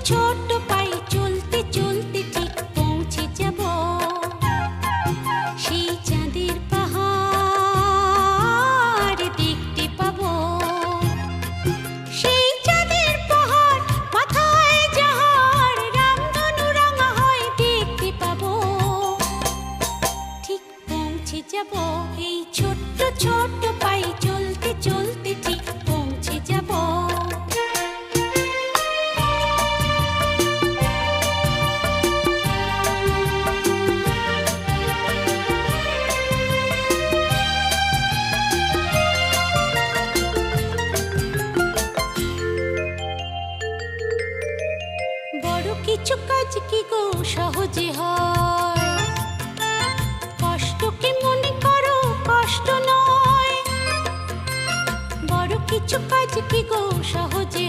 ছোট্ট পাই চলতে চলতে ঠিক পৌঁছে যাব সেই চাঁদের পাহাড় দেখতে পাবো। সেই চাঁদের পাহাড় মাথায় যাহার রামধনু রাঙা হয় দেখতে পাবো। ঠিক পৌঁছে যাব এই ছোট্ট ছোট্ট পাই চলতে চলতে ঠিক পৌঁছে যাব। বড় কিছু কাজ কি গো সহজে হয়, কষ্টকে মনে করো কষ্ট নয়। বড় কিছু কাজ কি গো সহজে